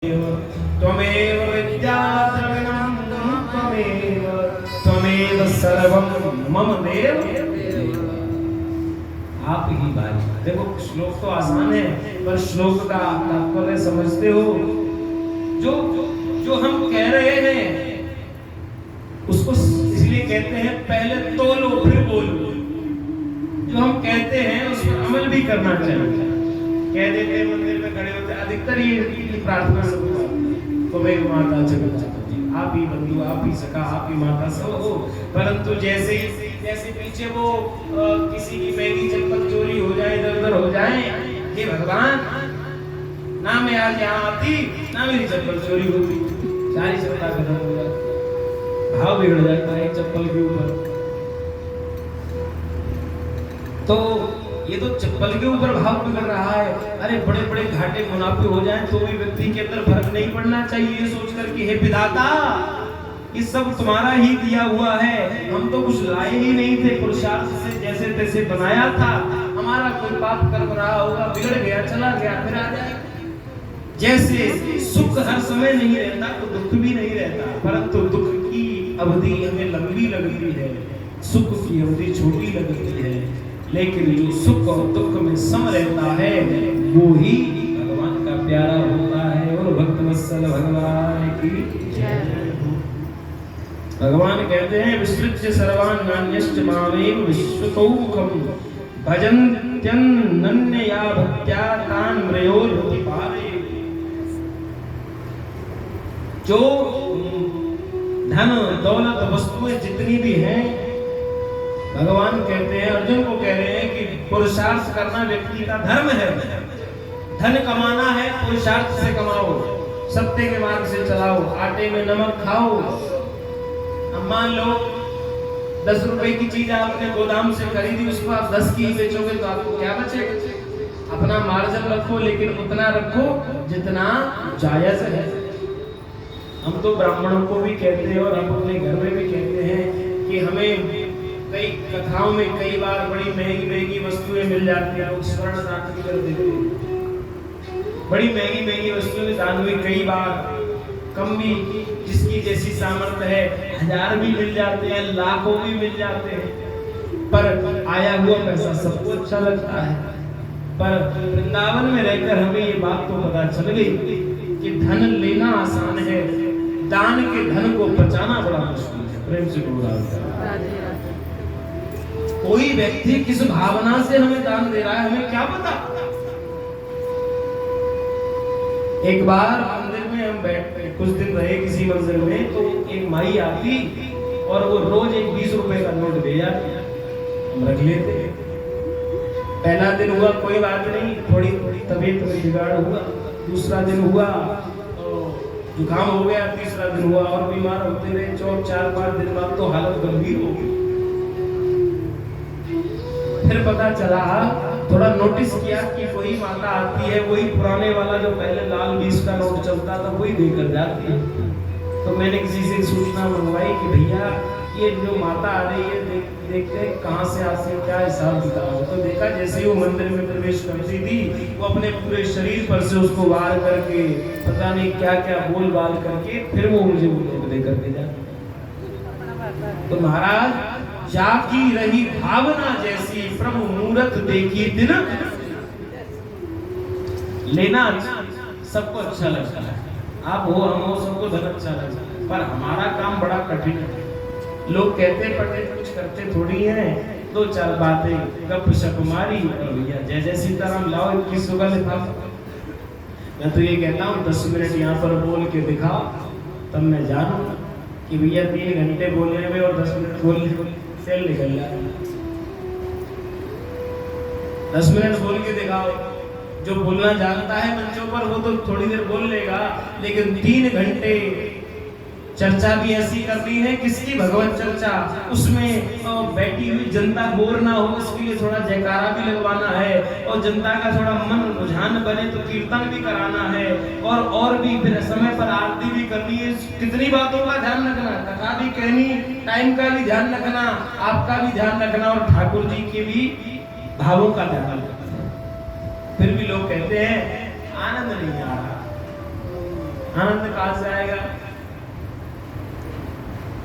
त्वमेव विद्याद्रविणं त्वमेव सर्वं मम देव। आप ही भाई। देखो श्लोक तो आसान है, पर श्लोक का तात्पर्य समझते हो? जो जो हम कह रहे हैं उसको इसलिए कहते हैं पहले तोलो फिर बोलो। जो हम कहते हैं उस पर अमल भी करना चाहिए। कह देते हैं मंदिर में खड़े होते, अधिकतर ये प्रार्थना सब तुम्हें माता जगत आप ही बंधु, आप ही सखा, आप ही माता सब हो। परंतु जैसे पीछे वो किसी की मैगी चप्पल चोरी हो जाए, इधर उधर हो जाए, हे भगवान ना मैं आज यहाँ आती ना मेरी चप्पल चोरी होती, सारी सत्ता खत्म हो जाती, भाव बिगड़ जाता है चप्पल के ऊपर। तो ये तो चप्पल के ऊपर भाव बिगड़ रहा है। अरे बड़े बड़े घाटे मुनाफे हो जाएं तो भी व्यक्ति के अंदर फर्क नहीं पड़ना चाहिए, सोचकर कि हे विधाता ये सब तुम्हारा ही दिया हुआ है, हम तो कुछ लाए ही नहीं थे, पुरुषार्थ से जैसे तैसे बनाया था, हमारा कोई पाप कर्म रहा होगा, बिगड़ गया चला गया, फिर आ जाए। जैसे सुख हर समय नहीं रहता तो दुख भी नहीं रहता, परंतु दुख की अवधि हमें लंबी लगती है, सुख की अवधि छोटी लगती है। लेकिन जो सुख और दुख में सम रहता है वो ही भगवान का प्यारा होता है। और भक्त वत्सल भगवान की जय। भगवान कहते हैं विस्तृत्य सर्वान्नान्यश्च मामेव विश्वतोमुखं भजन्त्यनन्यया भक्त्या तान् म्रयोर्भुति पारे। जो धन दौलत वस्तुएं जितनी भी हैं, भगवान कहते हैं, अर्जुन को कह रहे हैं कि पुरुषार्थ करना व्यक्ति का धर्म है। धन कमाना है पुरुषार्थ से कमाओ, सत्य के मार्ग से चलाओ, आटे में नमक खाओ। अब मान लो 10 रुपए की चीज आपने गोदाम से खरीदी, उसको आप 10 की बेचोगे तो आपको क्या बचेगा? अपना मार्जिन रखो, लेकिन उतना रखो जितना जायज है। हम तो ब्राह्मणों को भी कहते हैं और हम अपने घर में भी कहते हैं कि हमें कई कथाओं में कई बार बड़ी महंगी महंगी वस्तुएं मिल जाती है, लोग स्वर्ण दान भी कर देते हैं। बड़ी महंगी महंगी वस्तुएं दान हुई, कई बार कम भी जिसकी जैसी सामर्थ्य है 1000 भी मिल जाते हैं, लाखों भी मिल जाते हैं। पर आया हुआ पैसा सबको अच्छा लगता है। पर वृंदावन में रहकर हमें ये बात तो पता चल गई कि धन लेना आसान है, दान के धन को बचाना बड़ा मुश्किल है। प्रेम से बोला कोई व्यक्ति किस भावना से हमें दान दे रहा है हमें क्या पता। एक बार मंदिर में हम बैठे, कुछ दिन रहे किसी मंदिर में, तो एक माई आती और वो रोज एक 20 रुपए का नोट दे जाती, हम रख लेते। पहला दिन हुआ कोई बात नहीं, थोड़ी तबीयत में बिगाड़ हुआ, दूसरा दिन हुआ जुकाम हो गया, तीसरा दिन हुआ और बीमार होते रहे, 4-5 दिन बाद तो हालत गंभीर हो गई। फिर पता चला, थोड़ा नोटिस किया कि कोई माता आती है, वही पुराने वाला जो पहले लाल 20 का नोट चलता था वही देकर जाती है। तो मैंने किसी से सूचना मंगवाई कि भैया ये जो माता आ रही है देखते कहाँ से आती है, क्या हिसाब किताब है। तो देखा जैसे ही वो मंदिर में प्रवेश करती थी, वो अपने पूरे शरीर पर से उसको वार करके पता नहीं क्या क्या बोल बाल करके फिर वो मुझे वो नोट देकर दे जाती। तो महाराज जाकी रही भावना जैसी प्रभु मूरत देखी दिन। लेना सबको अच्छा लगता है, आप हो हम हो सबको धन अच्छा लगता है, पर हमारा काम बड़ा कठिन है। लोग कहते पढ़ते कुछ करते थोड़ी हैं, 2-4 बातें गप शप मारी और भैया जय जय सीताराम लाओ 21 का लिखा। मैं तो ये कहता हूँ 10 मिनट यहाँ पर बोल के दिखाओ, तब मैं जानूंगा कि भैया 3 घंटे बोलने में और 10 मिनट बोलने सेल निकल जाए। 10 मिनट बोल के दिखाओ, जो बोलना जानता है मंचों पर वो तो थोड़ी देर बोल लेगा, लेकिन 3 घंटे चर्चा भी ऐसी करनी है, किसकी भगवत चर्चा, उसमें बैठी हुई जनता बोर ना हो इसके लिए थोड़ा जयकारा भी लगवाना है, और जनता का थोड़ा मन रुझान बने तो कीर्तन भी कराना है, और भी फिर समय पर आरती भी करनी है। कितनी बातों का ध्यान रखना, कथा भी कहनी, टाइम का भी ध्यान रखना, आपका भी ध्यान रखना और ठाकुर जी के भी भावों का ध्यान रखना। फिर भी लोग कहते हैं आनंद नहीं आ रहा, आनंद कहाँ से आएगा?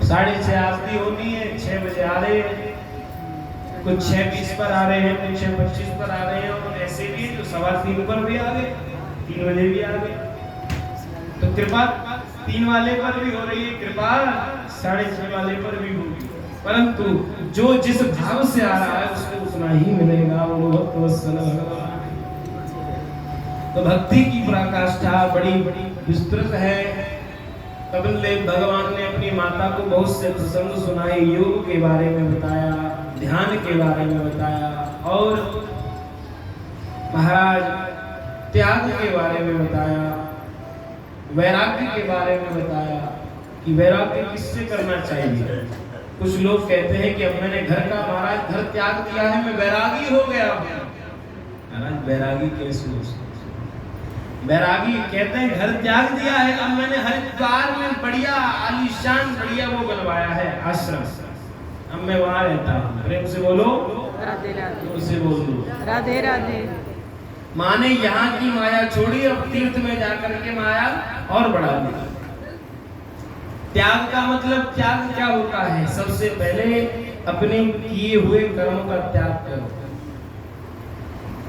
6:30 आरती होनी है, 6 बजे आ रहे हैं, कुछ 6:20 पर आ रहे हैं, कुछ 6:25 पर आ रहे हैं, और ऐसे भी जो 3:15 पर भी आ गए, 3 बजे भी आ गए। तो कृपा 3 वाले पर भी हो रही है, कृपा 6:30 वाले पर भी होगी, परंतु जो जिस भाव से आ रहा है उसको उतना ही मिलेगा। वो भगवान तो भक्ति की पराकाष्ठा बड़ी विस्तृत है। कपिल देव भगवान ने अपनी माता को बहुत से प्रसंग सुनाए, योग के बारे में बताया, ध्यान के बारे में बताया, और महाराज त्याग के बारे में बताया, वैराग्य के बारे में बताया कि वैराग्य किससे करना चाहिए। कुछ लोग कहते हैं कि अब मैंने घर का महाराज घर त्याग दिया है, मैं वैरागी हो गया। महाराज वैरागी कैसे हो? वैरागी कहते हैं घर त्याग दिया है, अब मैंने हरिद्वार में बढ़िया आलीशान बढ़िया वो बनवाया है आश्रम, अब मैं वहां रहता हूँ। प्रेम से बोलो राधे राधे, उसे बोल दो राधे राधे। माने यहाँ की माया छोड़ी, अब तीर्थ में जाकर के माया और बढ़ा दी। त्याग का मतलब त्याग क्या होता है? सबसे पहले अपने किए हुए कर्मों का त्याग करो।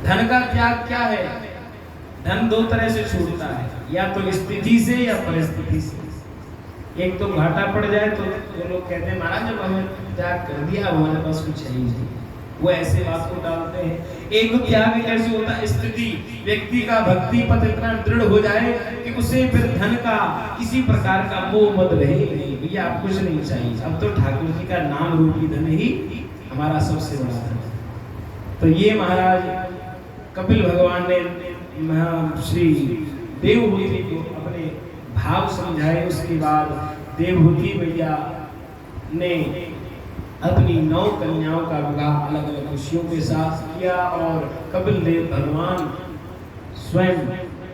धन का त्याग क्या है? धन 2 तरह से छूटता है, या तो स्थिति से या परिस्थिति से। एक तो घाटा पड़ जाए तो लोग कहते हैं महाराज जब हमें त्याग कर दिया हमारे पास कुछ है ही नहीं, वो ऐसे बात को डालते हैं। एक तो त्याग कैसे होता है? स्थिति, व्यक्ति का भक्ति पथ इतना दृढ़ हो जाए कि उसे फिर धन का किसी प्रकार का मोह मत रहे नहीं, भैया आप कुछ नहीं चाहिए, अब तो ठाकुर जी का नाम रूपी धन ही हमारा सबसे बड़ा धन है। तो ये महाराज कपिल भगवान ने श्री देवहूति को अपने भाव समझाए। उसके बाद देवहूति मैया ने अपनी 9 कन्याओं का विवाह अलग अलग खुशियों के साथ किया, और कपिल देव भगवान स्वयं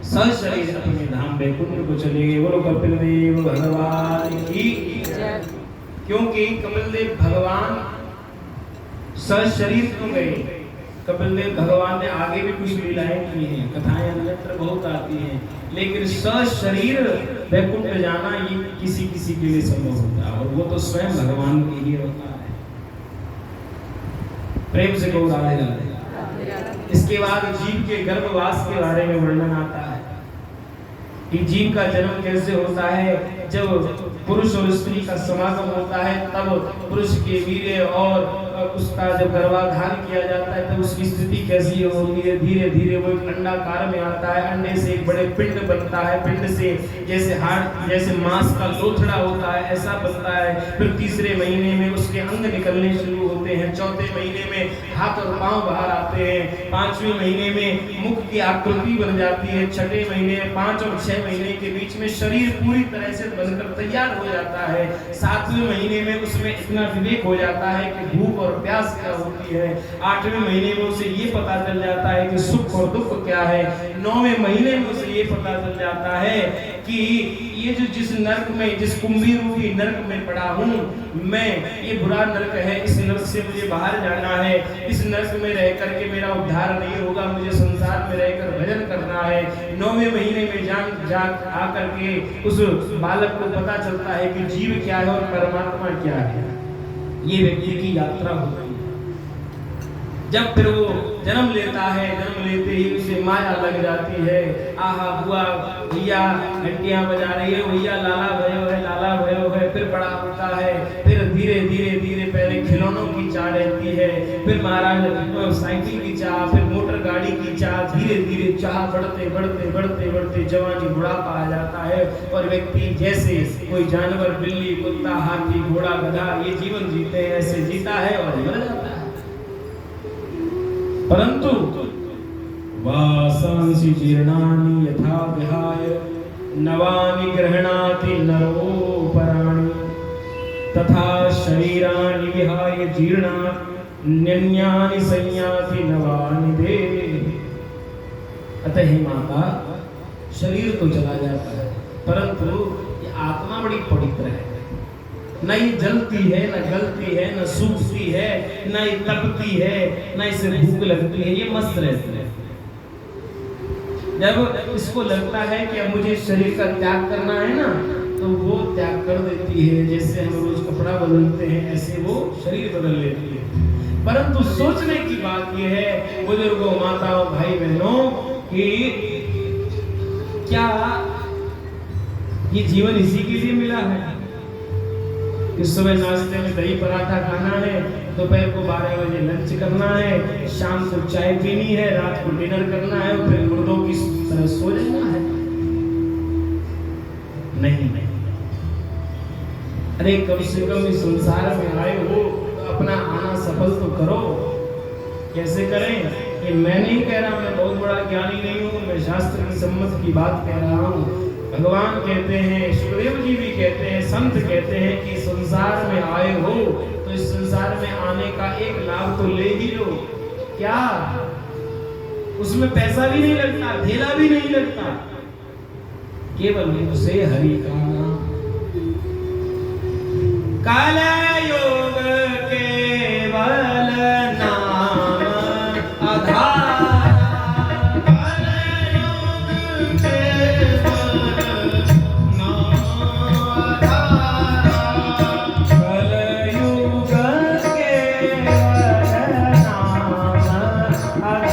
सशरीर अपने धाम वैकुंठ को चले गए। बोलो कपिल देव भगवान की जय। क्योंकि कपिल देव भगवान सशरीर क्यों गए? कपिल देव भगवान ने आगे भी कुछ लीलाएं की हैं, कथाएं अन्यत्र बहुत आती हैं, लेकिन सशरीर वैकुंठ जाना ये किसी किसी के लिए संभव होता है, और वो तो स्वयं भगवान के ही होता है। प्रेम से कहो राधे राधे। इसके बाद जीव के गर्भवास के बारे में वर्णन आता है कि जीव का जन्म कैसे होता है। जब पुरुष और स्त्री का समागम होता है तब पुरुष के वीर्य और उसका जब गर्भाधान किया जाता है तब उसकी स्थिति कैसी होती है। धीरे धीरे वो एक अंडाकार में आता है, अंडे से एक बड़े पिंड बनता है, पिंड से जैसे हार्ट जैसे मांस का लोथड़ा होता है ऐसा बनता है। फिर तीसरे महीने में उसके अंग निकलने शुरू होते हैं, चौथे महीने में हाथ और पांव बाहर आते हैं, 5वें महीने में मुख की आकृति बन जाती है, 6ठे महीने 5 और 6 महीने के बीच में शरीर पूरी तरह से बनकर तैयार हो जाता है, 7वें महीने में उसमें इतना विवेक हो जाता है कि भूख और प्यास क्या होती है, 8वें महीने में उसे ये पता चल जाता है कि सुख और दुख क्या है, 9वें महीने में उसे ये पता चल जाता है कि ये जो जिस नरक में जिस कुंभी रूपी नरक में पड़ा हूँ मैं, ये बुरा नरक है, इस नरक से मुझे बाहर जाना है, इस नरक में रह करके मेरा उद्धार नहीं होगा, मुझे संसार में रहकर भजन करना है। 9वें महीने में जाग आकर के उस बालक को पता चलता है कि जीव क्या है और परमात्मा क्या है। ये व्यक्ति की यात्रा होती है। जब फिर वो जन्म लेता है, जन्म लेते ही उसे माया लग जाती है, आहा बुआ भैया घंटियां बजा रही है, भैया लाला भयो है, लाला भयो है। फिर बड़ा होता है, फिर धीरे धीरे धीरे पहले खिलौनों की चाह रहती है, फिर महाराज साइकिल की चाह, फिर मोटर गाड़ी की चाह, धीरे धीरे चाह बढ़ते बढ़ते बढ़ते बढ़ते जवानी बुढ़ापा आ जाता है और व्यक्ति जैसे कोई जानवर बिल्ली कुत्ता हाथी घोड़ा गधा ये जीवन जीते हैं ऐसे जीता है और मर जाता है। परंतु वासांसि जीर्णानि यथा विहाय नवानि गृह्णाति नरोपराणि तथा शरीराणि विहाय जीर्णान्यन्यानि संयाति नवानि देहि। अतः हे माता, शरीर तो चला जाता है परंतु ये आत्मा बड़ी पवित्र है, न ये जलती है, न गलती है, न सूखती है, न ये तपती है, न इसे भूख लगती है, ये मस्त रहती है। जब इसको लगता है कि अब मुझे शरीर का त्याग करना है ना, तो वो त्याग कर देती है। जैसे हम रोज कपड़ा बदलते हैं ऐसे वो शरीर बदल लेती है। परंतु सोचने की बात यह है बुजुर्गों, माताओं, भाई बहनों, कि क्या ये जीवन इसी के लिए मिला है कि सुबह नाश्ते में दही पराठा खाना है, दोपहर को 12 बजे लंच करना है, शाम को चाय पीनी है, रात को डिनर करना है और फिर मुर्दों की तरह सो जाना है? नहीं नहीं। अरे कम से कम इस संसार में आए हो तो अपना आना सफल तो करो। कैसे करें? कि मैं नहीं कह रहा, मैं बहुत बड़ा ज्ञानी नहीं हूँ, मैं शास्त्र की सम्मत की बात कह रहा हूँ। भगवान कहते हैं, सुखदेव जी भी कहते हैं, संत कहते हैं कि संसार में आए हो तो इस संसार में आने का एक लाभ तो ले ही लो। क्या? उसमें पैसा भी नहीं लगता, ढेला भी नहीं लगता, केवल मुझसे हरि का नाम। काले